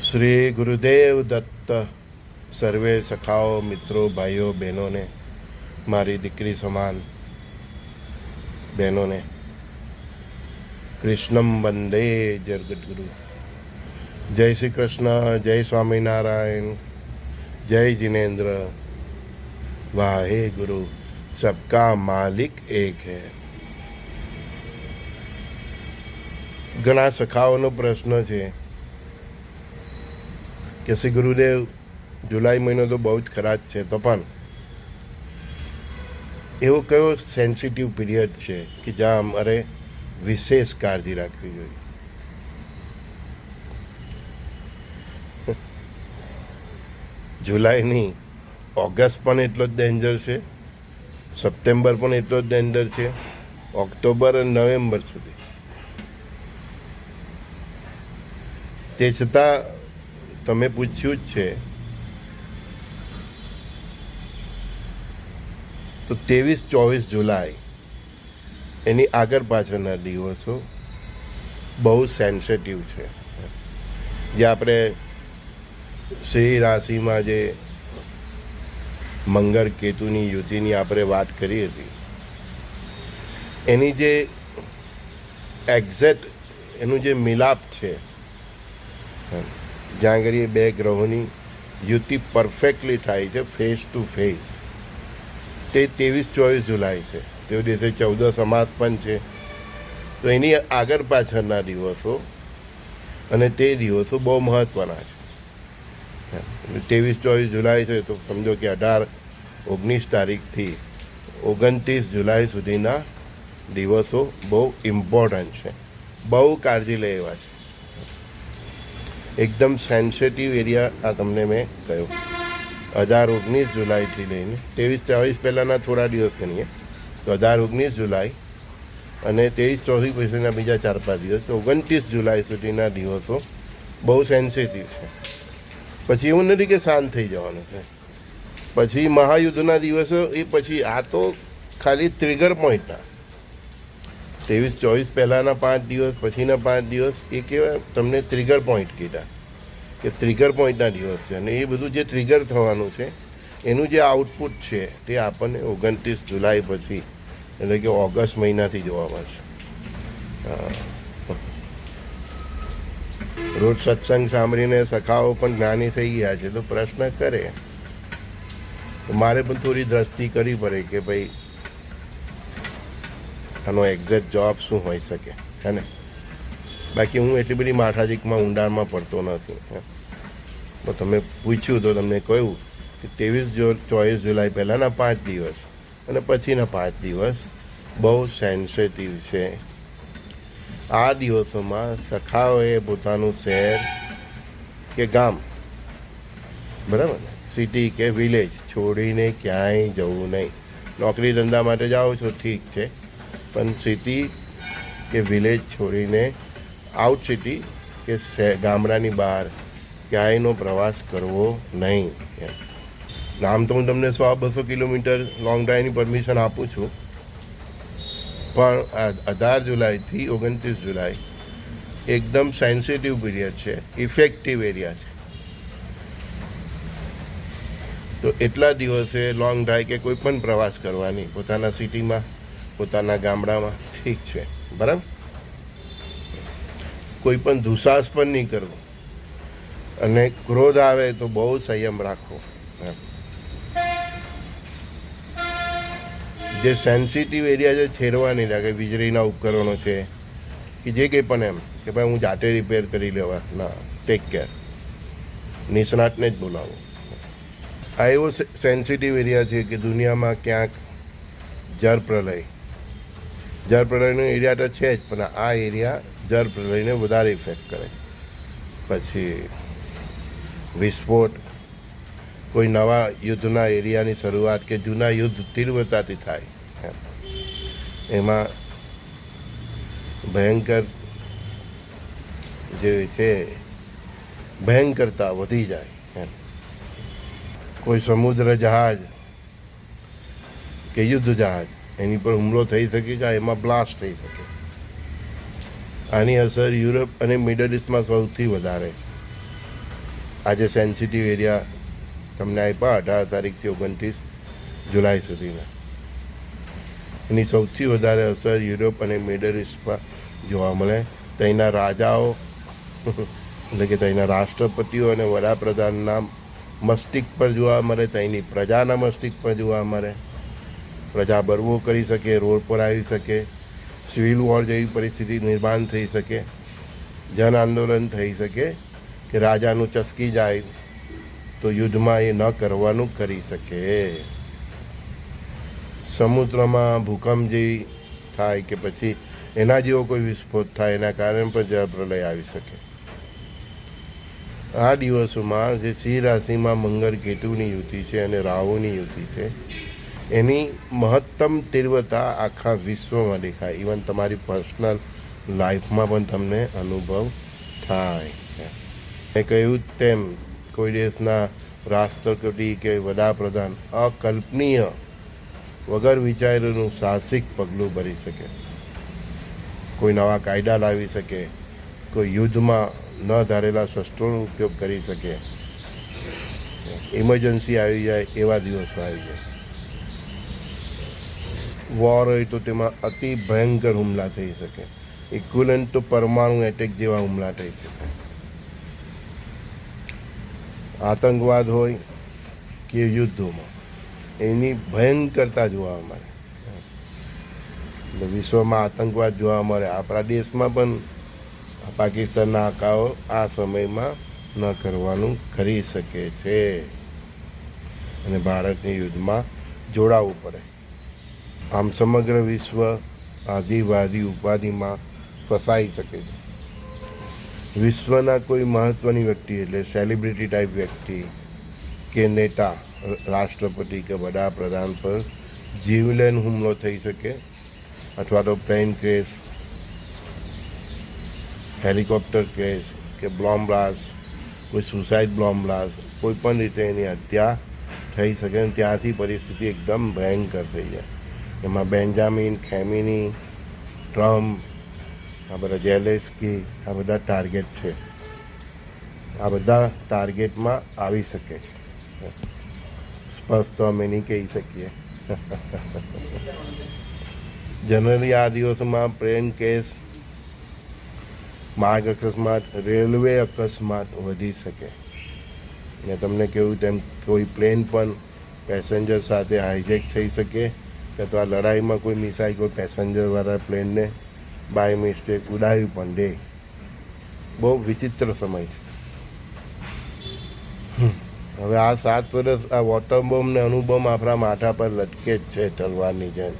શ્રી ગુરુદેવ દત્ત. સર્વે સખાઓ, મિત્રો, ભાઈઓ, બહેનોને, મારી દીકરી સમાન બહેનોને કૃષ્ણમ વંદે જગદગુરુ. જય શ્રી કૃષ્ણ, જય સ્વામિનારાયણ, જય જિનેન્દ્ર. વાહે ગુરુ, સબકા માલિક એક હૈ. ઘણા સખાઓનો પ્રશ્ન છે કે શ્રી ગુરુદેવ, જુલાઈ મહિનો તો બહુ જ ખરાબ છે, તો પણ એવો કયો સેન્સિટિવ પીરિયડ છે કે જ્યાં અમારે વિશેષ કાળજી રાખવી જોઈએ? જુલાઈ નહીં, ઓગસ્ટ પણ એટલો જ ડેન્જર છે, સપ્ટેમ્બર પણ એટલો જ ડેન્જર છે, ઓક્ટોબર અને નવેમ્બર સુધી. તે છતાં તમે પૂછ્યું જ છે તો 23-24 જુલાઈ એની આગળ પાછળના દિવસો બહુ સેન્સિટિવ છે. જે આપણે શ્રી રાશિમાં જે મંગળ કેતુની યુતિની આપણે વાત કરી હતી, એની જે એક્ઝેક્ટ એનું જે મિલાપ છે, જ્યાં આગળ એ બે ગ્રહોની યુતિ પરફેક્ટલી થાય છે ફેસ ટુ ફેસ, તે 23-24 જુલાઈ છે. તે દિવસે 14 અમાસ પણ છે. તો એની આગળ પાછળના દિવસો અને તે દિવસો બહુ મહત્ત્વના છે. 23-24 જુલાઈ છે તો સમજો કે 18-19 તારીખથી 29 જુલાઈ સુધીના દિવસો બહુ ઇમ્પોર્ટન્ટ છે, બહુ કાળજી લે એવા છે. એકદમ સેન્સિટિવ એરિયા આ તમને મેં કહ્યું. 18-19 જુલાઈથી લઈને 23-24 પહેલાંના થોડા દિવસ ગણીએ તો 18-19 જુલાઈ અને 23-24 પછીના બીજા 4-5 દિવસ, તો 29 જુલાઈ સુધીના દિવસો બહુ સેન્સિટિવ છે. પછી એવું નથી કે શાંત થઈ જવાનું છે. પછી મહાયુદ્ધના દિવસો, એ પછી આ તો ખાલી ટ્રિગર પોઈન્ટના 23-24 પહેલાંના 5 દિવસ, પછીના 5 દિવસ એ કેવા તમને ટ્રિગર પોઈન્ટ કીધા કે ટ્રિગર પોઈન્ટના દિવસ છે. અને એ બધું જે ટ્રિગર થવાનું છે એનું જે આઉટપુટ છે તે આપણને 29 જુલાઈ પછી એટલે કે ઓગસ્ટ મહિનાથી જોવા મળશે. રોજ સત્સંગ સાંભળીને સખાઓ પણ જ્ઞાની થઈ ગયા છે તો પ્રશ્ન કરે તો મારે પણ થોડી દ્રષ્ટિ કરવી પડે કે ભાઈ આનો એક્ઝેક્ટ જવાબ શું હોઈ શકે, હે ને? બાકી હું એટલી બધી માથાજીકમાં ઊંડાણમાં પડતો નથી. તો તમે પૂછ્યું તો તમને કહ્યું કે 23-24 જુલાઈ પહેલાંના 5 દિવસ અને પછીના 5 દિવસ બહુ સેન્સિટિવ છે. આ દિવસોમાં સખાઓએ પોતાનું શહેર કે ગામ, બરાબર ને, સિટી કે વિલેજ છોડીને ક્યાંય જવું નહીં. નોકરી ધંધા માટે જાઓ છો ઠીક છે, પણ સિટી કે વિલેજ છોડીને આઉટ સિટી કે ગામડાની બહાર ક્યાંયનો પ્રવાસ કરવો નહીં. આમ તો હું તમને 100-200 કિલોમીટર લોંગ ડ્રાઈવની પરમિશન આપું છું, પણ 18 જુલાઈથી 29 જુલાઈ એકદમ સેન્સિટિવ પીરિયડ છે, ઇફેક્ટિવ એરિયા છે. તો એટલા દિવસે લોંગ ડ્રાઈવ કે કોઈ પણ પ્રવાસ કરવાની, પોતાના સિટીમાં, પોતાના ગામડામાં ઠીક છે, બરાબર. કોઈ પણ દુસાહસ પણ નહીં કરવો, અને ક્રોધ આવે તો બહુ સંયમ રાખવો. જે સેન્સિટિવ એરિયા છે છેડવા નહીં લાગે. વીજળીના ઉપકરણો છે કે જે કંઈ પણ, એમ કે ભાઈ હું જાતે રિપેર કરી લેવા, ના, ટેક કેર, નિષ્ણાતને જ બોલાવો. આ એવો સેન્સિટિવ એરિયા છે કે દુનિયામાં ક્યાંક જળપ્રલયનો એરિયા તો છે જ, પણ આ એરિયા જળપ્રલયને વધારે ઇફેક્ટ કરે. પછી વિસ્ફોટ, કોઈ નવા યુદ્ધના એરિયાની શરૂઆત કે જૂના યુદ્ધ તીવ્રતાથી થાય, એમાં ભયંકર જે છે ભયંકરતા વધી જાય. કોઈ સમુદ્ર જહાજ કે યુદ્ધ જહાજ એની પર હુમલો થઈ શકે કે એમાં બ્લાસ્ટ થઈ શકે. આની અસર યુરોપ અને મિડલ ઇસ્ટમાં સૌથી વધારે છે. આજે સેન્સિટિવ એરિયા તમને આપ્યા 18 તારીખથી 29 જુલાઈ સુધીના. એની સૌથી વધારે અસર યુરોપ અને મિડલ ઇસ્ટમાં જોવા મળે. ત્યાંના રાજાઓ એટલે કે ત્યાંના રાષ્ટ્રપતિઓ અને વડાપ્રધાનના મસ્તિષ્ક પર જોવા મળે, ત્યાંની પ્રજાના મસ્તિષ્ક પર જોવા મળે. પ્રજા બરવો કરી શકે, રોડ પર આવી શકે, સિવિલ વોર જેવી પરિસ્થિતિ નિર્માણ થઈ શકે, જન આંદોલન થઈ શકે કે રાજાનું ચસકી જાય તો યુદ્ધમાં એ ન કરવાનું કરી શકે. સમુદ્રમાં ભૂકંપ જેવી થાય કે પછી એના જેવો કોઈ વિસ્ફોટ થાય, એના કારણે પણ જળપ્રલય આવી શકે. આ દિવસોમાં જે સિંહ રાશિમાં મંગળ કેતુની યુતિ છે અને રાહુની યુતિ છે, એની મહત્તમ તીવ્રતા આખા વિશ્વમાં દેખાય. ઇવન તમારી પર્સનલ લાઈફમાં પણ તમને અનુભવ થાય. મેં કહ્યું તેમ કોઈ દેશના રાષ્ટ્રપતિ કે વડાપ્રધાન અકલ્પનીય વગર વિચારેલું સાહસિક પગલું ભરી શકે, કોઈ નવા કાયદા લાવી શકે, કોઈ યુદ્ધમાં ન ધારેલા શસ્ત્રોનો ઉપયોગ કરી શકે, ઇમરજન્સી આવી જાય એવા દિવસો આવી જાય. વોર હોય તો તેમાં અતિ ભયંકર હુમલા થઈ શકે, ઇક્વિવેલન્ટ તો પરમાણુ એટેક જેવા હુમલા થઈ શકે. આતંકવાદ હોય કે યુદ્ધોમાં એની ભયંકરતા જોવા મળે. વિશ્વમાં આતંકવાદ જોવા મળે. આપણા દેશમાં પણ પાકિસ્તાનના આકાઓ આ સમયમાં ન કરવાનું કરી શકે છે અને ભારતની યુદ્ધમાં જોડાવવું પડે. આમ સમગ્ર વિશ્વ આદિવાદી ઉપાધિમાં ફસાઈ શકે છે. વિશ્વના કોઈ મહત્ત્વની વ્યક્તિ એટલે સેલિબ્રિટી ટાઈપ વ્યક્તિ કે નેતા, રાષ્ટ્રપતિ કે વડાપ્રધાન પર જીવલેણ હુમલો થઈ શકે, અથવા તો પ્લેન ક્રેશ, હેલિકોપ્ટર ક્રેશ કે બોમ્બ બ્લાસ્ટ, કોઈ સુસાઇડ બોમ્બ બ્લાસ્ટ, કોઈ પણ રીતે એની હત્યા થઈ શકે અને ત્યાંથી પરિસ્થિતિ એકદમ ભયંકર થઈ જાય. એમાં બેન્જામિન, ખેમિની, ટ્રમ્પ, આ બધા ઝેલેન્સ્કી, આ બધા ટાર્ગેટ છે. આ બધા ટાર્ગેટમાં આવી શકે છે. સ્પષ્ટ તો અમે નહીં કહી શકીએ. જનરલી આ દિવસોમાં પ્લેન કેસ, માર્ગ અકસ્માત, રેલવે અકસ્માત વધી શકે. મેં તમને કહ્યું તેમ કોઈ પ્લેન પણ પેસેન્જર સાથે હાઈજેક થઈ શકે, કે તો આ લડાઈમાં કોઈ મિસાઇલ કોઈ પેસેન્જરવાળા પ્લેનને બાય મિસ્ટેક ઉડાવી પણ દે. બહુ વિચિત્ર સમય છે. હવે આ 7 વર્ષ આ વોટર બોમ્બ ને અણુબોમ્બ આપણા માથા પર લટકે જ છે તલવારની જેમ,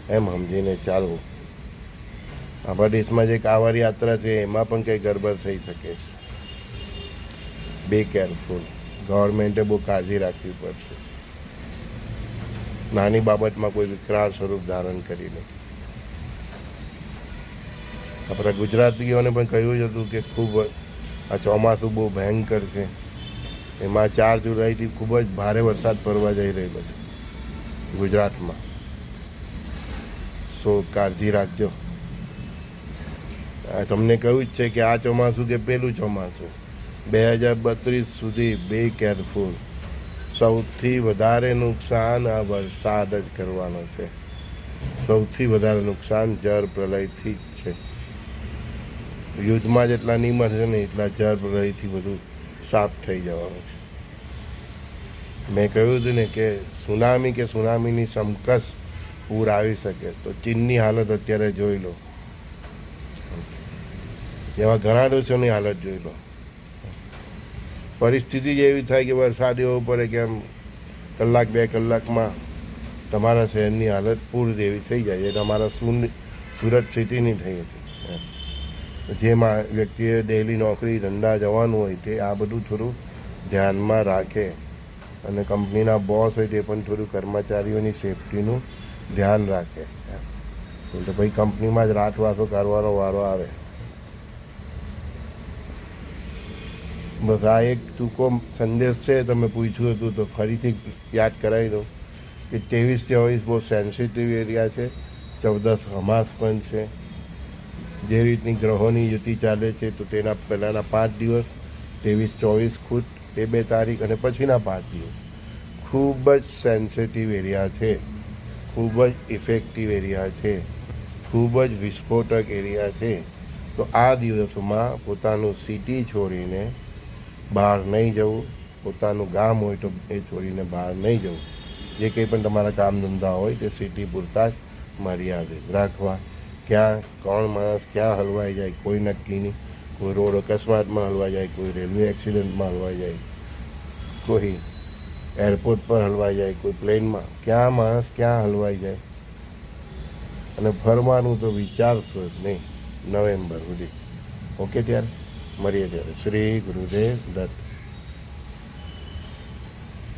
એમ સમજીને ચાલવું. આપણા દેશમાં જે કાંવડ યાત્રા છે એમાં પણ કંઈ ગડબડ થઈ શકે છે. બે કેરફુલ. ગવર્મેન્ટે બહુ કાળજી રાખવી પડશે. નાની બાબતમાં કોઈ વિકરાળ સ્વરૂપ ધારણ કરી લે. આપણા ગુજરાતીઓને પણ કહ્યું જ હતું કે ખૂબ આ ચોમાસું બહુ ભયંકર છે. એમાં 4 જુલાઈથી ખૂબ જ ભારે વરસાદ પડવા જઈ રહેલો છે ગુજરાતમાં. સો કાળજી રાખજો. તમને કહ્યું જ છે કે આ ચોમાસું કે પેલું ચોમાસું 2032 સુધી બે કેરફુલ. સૌથી વધારે નુકસાન આ વરસાદ જ કરવાનો છે. સૌથી વધારે નુકસાન જળ પ્રલયથી જ છે. યુદ્ધમાં જેટલા નહીં મળશે ને એટલા જળ પ્રલયથી બધું સાફ થઈ જવાનું છે. મેં કહ્યું હતું ને કે સુનામીની સમકક્ષ પૂર આવી શકે. તો ચીનની હાલત અત્યારે જોઈ લો, એવા ઘણા દેશોની હાલત જોઈ લો. પરિસ્થિતિ જ એવી થાય કે વરસાદ એવો પડે કે આમ કલાક 2 કલાકમાં તમારા શહેરની હાલત પૂર જેવી થઈ જાય. એ તમારા સુરત સિટીની થઈ હતી. જેમાં વ્યક્તિએ ડેલી નોકરી ધંધા જવાનું હોય તે આ બધું થોડું ધ્યાનમાં રાખે, અને કંપનીના બોસ હોય તે પણ થોડું કર્મચારીઓની સેફટીનું ધ્યાન રાખે. તો ભાઈ કંપનીમાં જ રાતવાસો કરવાનો વારો આવે. બસ આ એક ટૂંકો સંદેશ છે. તમે પૂછ્યું હતું તો ફરીથી યાદ કરાવી દઉં કે 23-24 બહુ સેન્સિટિવ એરિયા છે. 14 અમાસ પણ છે. જે રીતની ગ્રહોની યુતિ ચાલે છે તો તેના પહેલાંના 5 દિવસ 23-24 ખૂબ તે 2 તારીખ અને પછીના 5 દિવસ ખૂબ જ સેન્સિટિવ એરિયા છે, ખૂબ જ ઇફેક્ટિવ એરિયા છે, ખૂબ જ વિસ્ફોટક એરિયા છે. તો આ દિવસોમાં પોતાનું સિટી છોડીને બહાર નહીં જવું, પોતાનું ગામ હોય તો એ છોડીને બહાર નહીં જવું. જે કંઈ પણ તમારા કામ ધંધા હોય તે સિટી પૂરતા જ મર્યાદિત રાખવા. ક્યાં કોણ માણસ ક્યાં હલવાઈ જાય કોઈ નક્કી નહીં. કોઈ રોડ અકસ્માતમાં હલવાઈ જાય, કોઈ રેલવે એક્સિડન્ટમાં હલવાઈ જાય, કોઈ એરપોર્ટ પર હલવાઈ જાય, કોઈ પ્લેનમાં. ક્યાં માણસ ક્યાં હલવાઈ જાય. અને ફરવાનું તો વિચારશો જ નહીં નવેમ્બર સુધી. ઓકે, ત્યારે મળીએ ત્યારે. શ્રી ગુરુદેવ દત્ત.